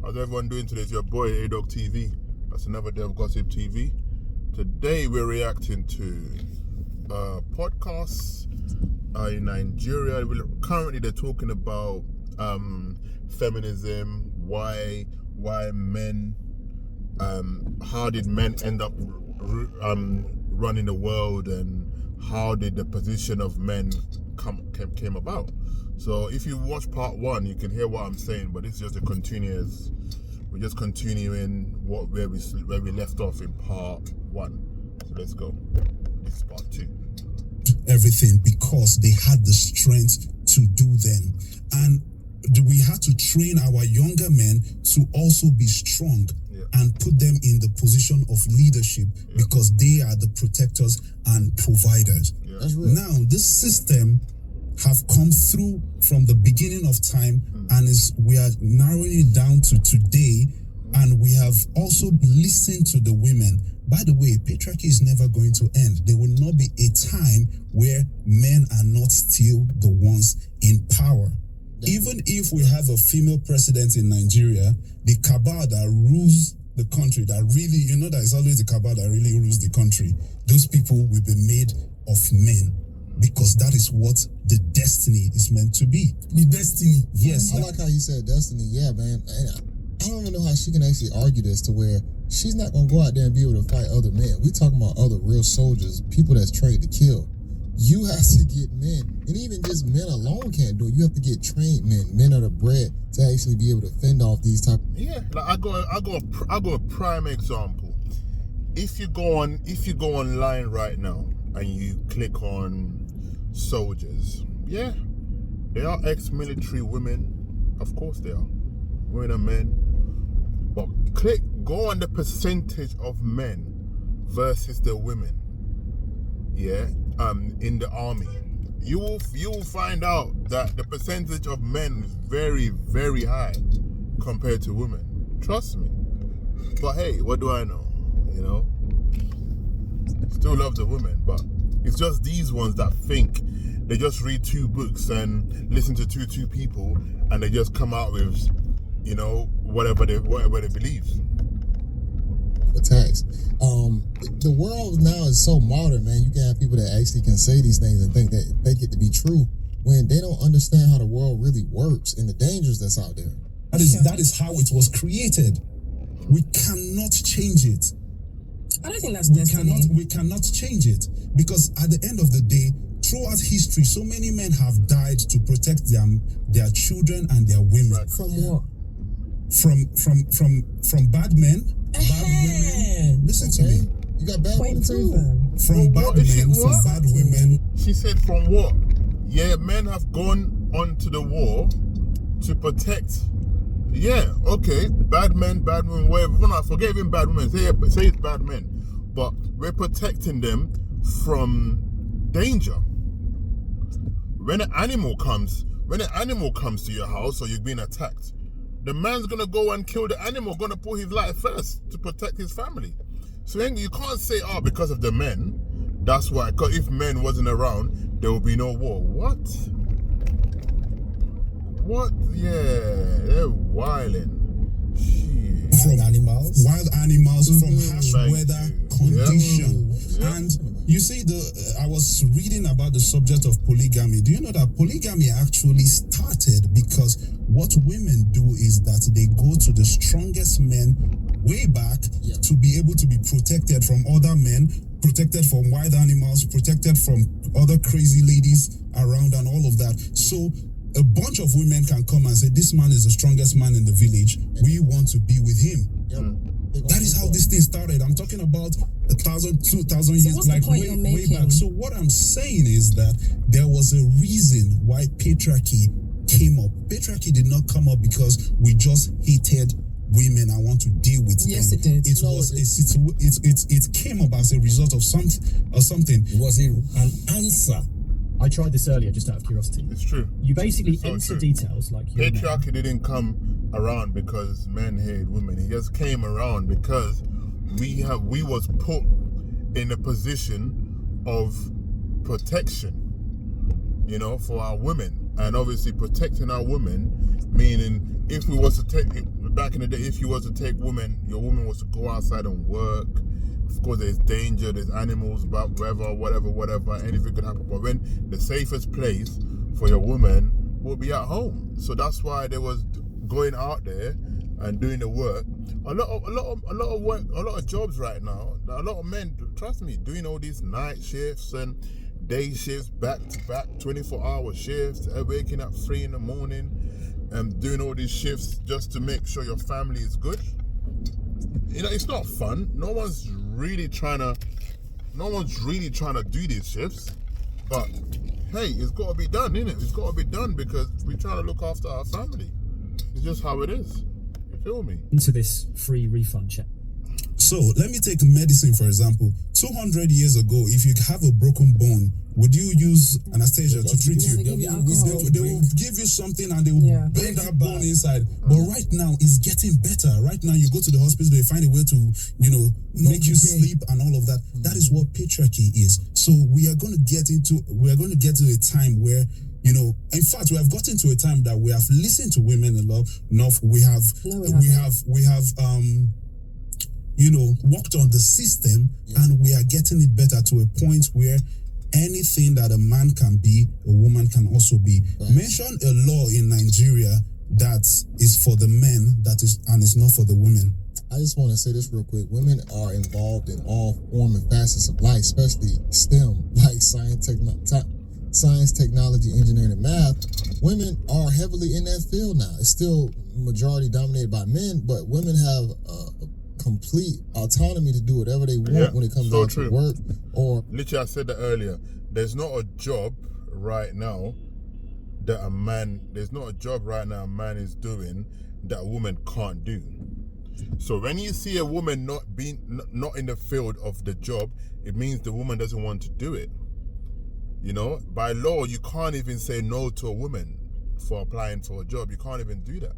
How's everyone doing today? It's your boy A-Dog TV. That's another day of Gossip TV. Today we're reacting to podcasts in Nigeria. Currently they're talking about feminism, why men, how did men end up running the world, and how did the position of men came about. So if you watch part one, you can hear what I'm saying, but it's just a continuous. We're just continuing where we left off in part one. So let's go. This is part two. Everything because they had the strength to do them, and we had to train our younger men to also be strong. And put them in the position of leadership because they are the protectors and providers. That's real. Now, this system have come through from the beginning of time, and we are narrowing it down to today, and we have also listened to the women. By the way, patriarchy is never going to end. There will not be a time where men are not still the ones in power. Even if we have a female president in Nigeria, the cabal that rules the country, that really, that it's always the cabal that really rules the country, those people will be made of men, because that is what the destiny is meant to be. The destiny. Yes. I like how you said destiny. Yeah, man. And I don't even know how she can actually argue this to where she's not going to go out there and be able to fight other men. We talking about other real soldiers, people that's trained to kill. You have to get men, and even just men alone can't do it. You have to get trained men. Men are the bread to actually be able to fend off these type. Yeah, like I go a prime example. If you go online right now and you click on soldiers, yeah, they are ex-military women. Of course they are, women and men. But go on the percentage of men versus the women. Yeah, in the army, you will find out that the percentage of men is very, very high compared to women. Trust me. But hey, what do I know? Still love the women, but it's just these ones that think they just read 2 books and listen to two people, and they just come out with, whatever they believe. Attacks. The world now is so modern, man. You can have people that actually can say these things and think that they get to be true when they don't understand how the world really works and the dangers that's out there. That is how it was created. We cannot change it. I don't think that's destiny. We cannot change it, because at the end of the day, throughout history, so many men have died to protect their children and their women. From what? From bad men, bad women. Listen to me. You got bad women too. From bad men, from bad women. She said from what? Yeah, men have gone onto the war to protect. Yeah, okay, bad men, bad women, whatever. Well, no, forget even bad women. Say it's bad men, but we're protecting them from danger. When an animal comes to your house or you're being attacked, the man's gonna go and kill the animal, gonna put his life first to protect his family. So you can't say, because of the men, that's why. Because if men wasn't around, there would be no war. What? Yeah, they're wilding. Wild animals from harsh weather conditions. Yeah. And you see, I was reading about the subject of polygamy. Do you know that polygamy actually started because what women do is that they go to the strongest men way back to be able to be protected from other men, protected from wild animals, protected from other crazy ladies around and all of that. So a bunch of women can come and say, this man is the strongest man in the village. We want to be with him. That is how this thing started. I'm talking about 1,000, 2,000 years, like way back. So what I'm saying is that there was a reason why patriarchy came up. Patriarchy did not come up because we just hated women and want to deal with them. Yes, it did. It came up as a result of something. Was it an answer? I tried this earlier just out of curiosity. It's true. You basically enter details like patriarchy didn't come around because men hated women. It just came around because we was put in a position of protection, for our women, and obviously protecting our women, meaning if we was to take, back in the day, if you was to take your woman was to go outside and work. Of course, there's danger, there's animals, whatever, anything could happen. But when the safest place for your woman will be at home, so that's why there was going out there and doing the work. A lot of work, a lot of jobs right now. A lot of men, trust me, doing all these night shifts and day shifts, back to back, 24-hour shifts, waking up 3 in the morning, and doing all these shifts just to make sure your family is good. You know, it's not fun. No one's really trying to do these shifts, but hey, it's got to be done, innit? It's got to be done because we're trying to look after our family. It's just how it is. You feel me? Into this free refund check. So let me take medicine for example. 200 years ago, if you have a broken bone, would you use anesthesia to treat you? They give you alcohol. They will give you something and they will bend that bone inside. But right now, it's getting better. Right now, you go to the hospital, they find a way to, make you sleep and all of that. That is what patriarchy is. So we are going to get to a time where, in fact, we have gotten to a time that we have listened to women enough. We have worked on the system, and we are getting it better to a point where anything that a man can be, a woman can also be. Right. Mention a law in Nigeria that is for the men and is not for the women. I just want to say this real quick. Women are involved in all form and facets of life, especially STEM, like science, technology, engineering, and math. Women are heavily in that field now. It's still majority dominated by men, but women have complete autonomy to do whatever they want when it comes down to work. Or literally, I said that earlier. There's not a job right now that a man is doing that a woman can't do. So when you see a woman not in the field of the job, it means the woman doesn't want to do it. By law, you can't even say no to a woman for applying for a job. You can't even do that.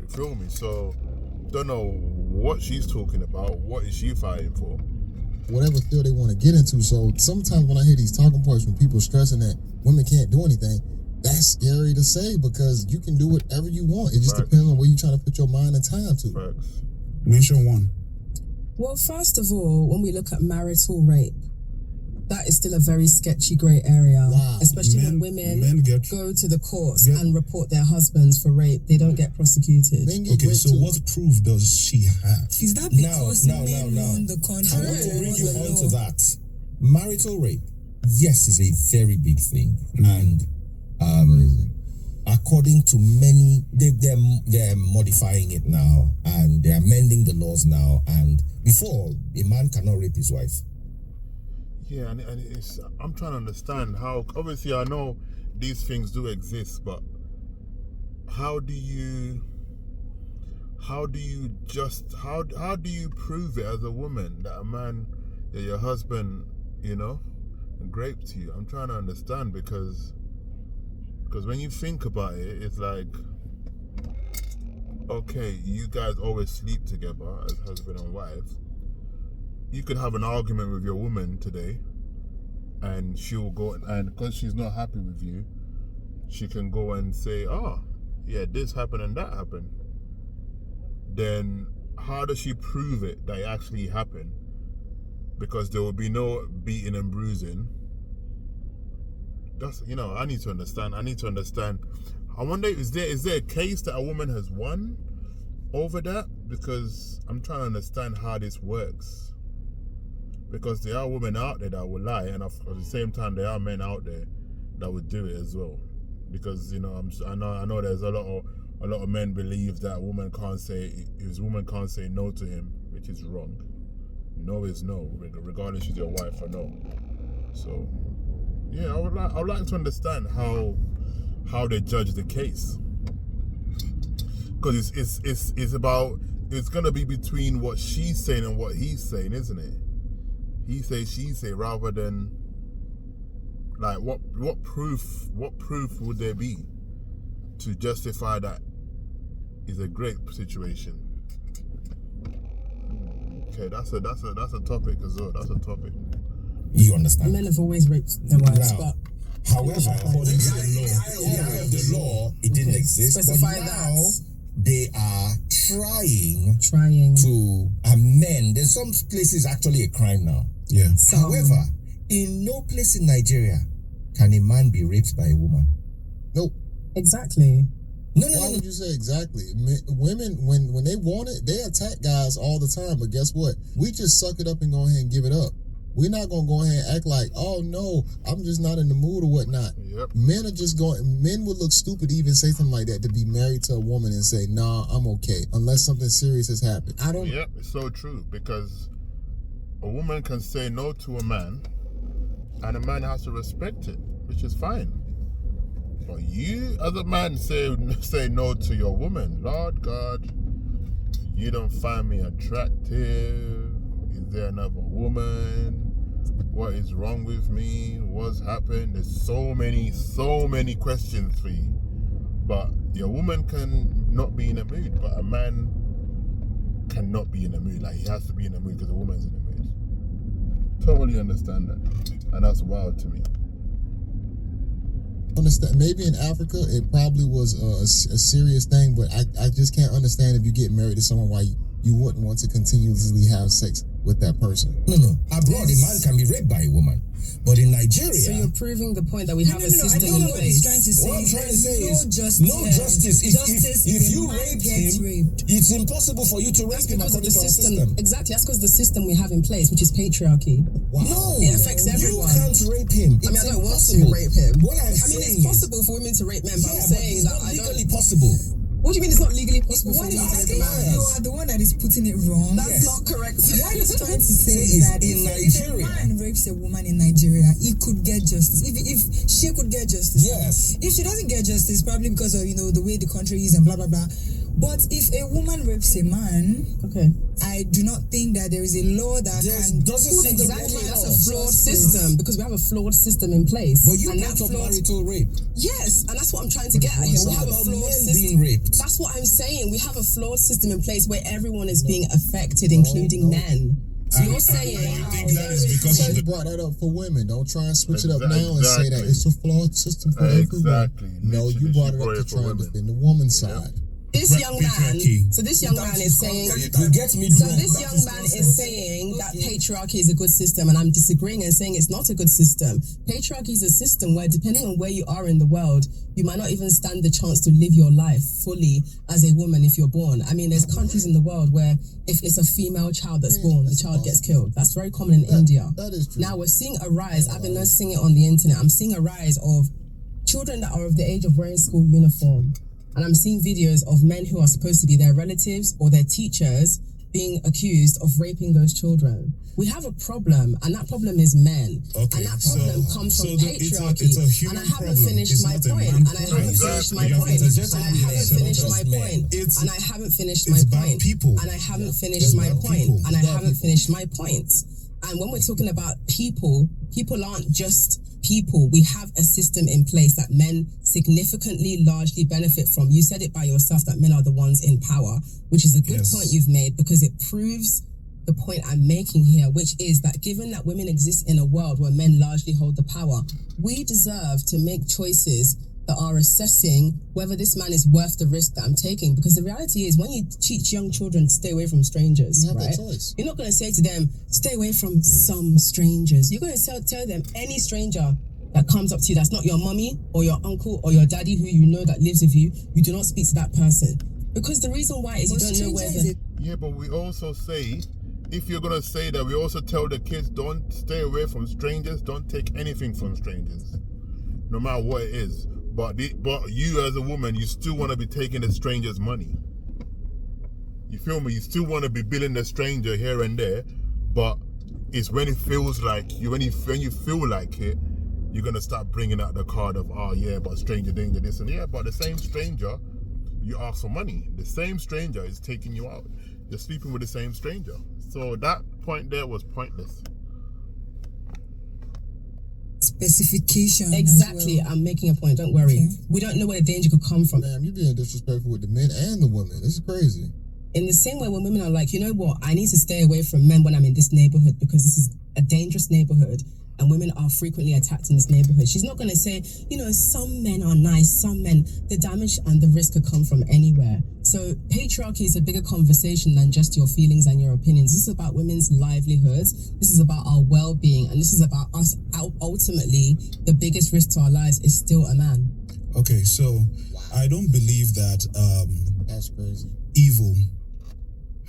You feel me? So don't know what she's talking about. What is she fighting for? Whatever field they want to get into. So sometimes when I hear these talking points from people stressing that women can't do anything, that's scary to say because you can do whatever you want. It just depends on where you're trying to put your mind and time to. Facts. Mention one. Well, first of all, when we look at marital rape, that is still a very sketchy grey area, especially when women go to the courts and report their husbands for rape. They don't get prosecuted. Okay, so what proof does she have? Is that because men on the contrary? I want to bring you on to that. Marital rape, yes, is a very big thing, and according to many, they're modifying it now, and they're amending the laws now. And before, a man cannot rape his wife. Yeah, and I'm trying to understand how. Obviously, I know these things do exist, but how do you prove it as a woman that a man, that your husband, raped you? I'm trying to understand because when you think about it, it's like, okay, you guys always sleep together as husband and wife. You could have an argument with your woman today, and she will go, and because she's not happy with you, she can go and say, this happened and that happened. Then how does she prove it that it actually happened? Because there will be no beating and bruising. That's, I need to understand. I wonder, is there a case that a woman has won over that? Because I'm trying to understand how this works. Because there are women out there that will lie, and at the same time, there are men out there that would do it as well. Because I know there's a lot of men believe that his woman can't say no to him, which is wrong. No is no, regardless she's your wife or no. So yeah, I would like to understand how they judge the case. Because it's gonna be between what she's saying and what he's saying, isn't it? He say, she say, rather than like what proof would there be to justify that is a great situation? Okay, that's a topic as well. That's a topic. You understand? Men have always raped their wives, but however, according to the law, it didn't exist. Specify but that. they are trying to amend. There's some places actually a crime now. Yeah. However, in no place in Nigeria can a man be raped by a woman. Nope. Exactly. Why would you say exactly? Women, when they want it, they attack guys all the time. But guess what? We just suck it up and go ahead and give it up. We're not gonna go ahead and act like, oh no, I'm just not in the mood or whatnot. Yep. Men would look stupid to even say something like that, to be married to a woman and say, nah, I'm okay, unless something serious has happened. Yep, it's so true, because a woman can say no to a man and a man has to respect it, which is fine. But you as a man say no to your woman. Lord God, you don't find me attractive. Is there another woman? What is wrong with me? What's happened? There's so many questions for you. But your woman can not be in a mood, but a man cannot be in a mood. Like, he has to be in a mood because a woman's in a mood. Totally understand that. And that's wild to me. Understand, maybe in Africa it probably was a serious thing, but I just can't understand if you get married to someone why you wouldn't want to continuously have sex with that person. No. Abroad, a man can be raped by a woman. But in Nigeria... So you're proving the point that we have a system in place. What I'm trying to say is no justice. If you rape him, it's impossible for you to rape him according to our system. Exactly. That's because the system we have in place, which is patriarchy. Wow. No. It affects everyone. You can't rape him. I don't want to rape him. What I'm it's saying possible for women to rape men, but I'm saying that it's not legally possible. What do you mean it's not legally possible for women to rape a man? You are the one that is putting it wrong. That's not correct. What he's trying to say is that in if a man rapes a woman in Nigeria, he could get justice. If she could get justice. Yes. If she doesn't get justice, probably because of the way the country is and blah blah blah. But if a woman rapes a man, I do not think that there is a law that can exactly. That's a flawed system, because we have a flawed system in place. But you brought up marital rape. Yes, and that's what I'm trying to get at here. We have a flawed system. Being raped. That's what I'm saying. We have a flawed system in place where everyone is being affected, including men. So you're saying I think that is because you brought that up for women. Don't try and switch it up now and say that it's a flawed system for everyone. No, you brought it up to try and defend the woman's side. This young man is saying that patriarchy is a good system, and I'm disagreeing and saying it's not a good system. Patriarchy is a system where, depending on where you are in the world, you might not even stand the chance to live your life fully as a woman if you're born. I mean, there's countries in the world where if it's a female child that's born, the child gets killed. That's very common in India. That is true. Now we're seeing a rise. I've been noticing it on the internet. I'm seeing a rise of children that are of the age of wearing school uniform. And I'm seeing videos of men who are supposed to be their relatives or their teachers being accused of raping those children. We have a problem, and that problem is men. Okay, and that problem comes from patriarchy. It's a human and I haven't problem. finished It's my not a point. man And I haven't finished my point. And I haven't finished my point. And I haven't finished my point. And I haven't finished my point. And I haven't finished my point. And when we're talking about people aren't just people. We have a system in place that men significantly, largely benefit from. You said it by yourself that men are the ones in power, which is a good point you've made, because it proves the point I'm making here, which is that given that women exist in a world where men largely hold the power, we deserve to make choices that are assessing whether this man is worth the risk that I'm taking. Because the reality is, when you teach young children to stay away from strangers, you have that choice. You're not going to say to them, stay away from some strangers. You're going to tell them any stranger that comes up to you that's not your mommy or your uncle or your daddy who you know that lives with you, you do not speak to that person. Because the reason why is you don't know where the... Yeah, but we also say, if you're going to say that, we also tell the kids, don't stay away from strangers, don't take anything from strangers, no matter what it is. But you as a woman, you still want to be taking the stranger's money. You feel me? You still want to be billing the stranger here and there, but it's when it feels like when you feel like it, you're gonna start bringing out the card of, oh yeah, but stranger danger, this and yeah. But the same stranger, you ask for money. The same stranger is taking you out. You're sleeping with the same stranger. So that point there was pointless. Specification. Exactly. Well. I'm making a point. Don't worry. Okay. We don't know where the danger could come from. Damn, you're being disrespectful with the men and the women. This is crazy. In the same way, when women are like, you know what, I need to stay away from men when I'm in this neighborhood because this is a dangerous neighborhood. and women are frequently attacked in this neighborhood. She's not going to say, you know, some men are nice, some men, the damage and the risk could come from anywhere. So patriarchy is a bigger conversation than just your feelings and your opinions. This is about women's livelihoods. This is about our well-being, and this is about us. Ultimately, the biggest risk to our lives is still a man. Okay, so I don't believe that that's crazy. Evil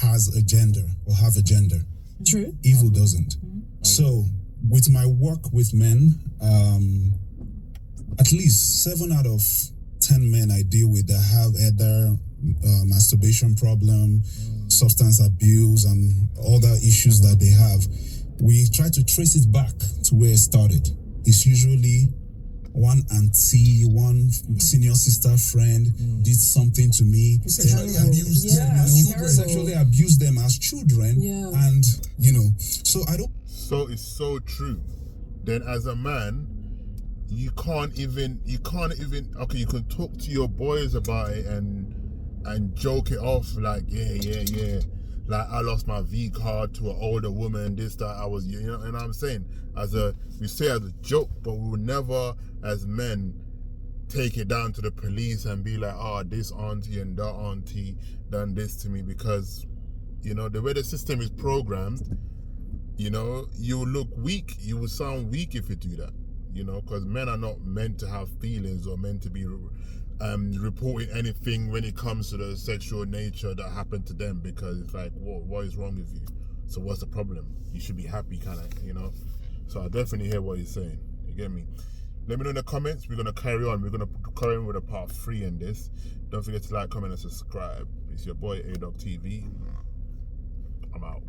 has a gender or have a gender. True. Evil doesn't. So with my work with men, at least 7 out of 10 men I deal with that have either masturbation problem, substance abuse, and other issues that they have, we try to trace it back to where it started. It's usually one auntie, one senior sister friend did something to me. Sexually abused them. Sexually abused them as children. Yeah. And, you know, so I don't... So it's so true. Then as a man, you can't even, okay, you can talk to your boys about it and joke it off like, yeah. Like, I lost my V card to an older woman, this, that, I was, you know, and I'm saying, we say as a joke, but we will never, as men, take it down to the police and be like, oh, this auntie and that auntie done this to me, because, you know, the way the system is programmed, you know, you will look weak, you will sound weak if you do that, you know, because men are not meant to have feelings or meant to be reporting anything when it comes to the sexual nature that happened to them, because it's like, what is wrong with you? So what's the problem? You should be happy, kind of, you know. So I definitely hear what you're saying. You get me? Let me know in the comments. We're gonna carry on. We're gonna carry on with a part 3 in this. Don't forget to like, comment, and subscribe. It's your boy A-Dog TV. I'm out.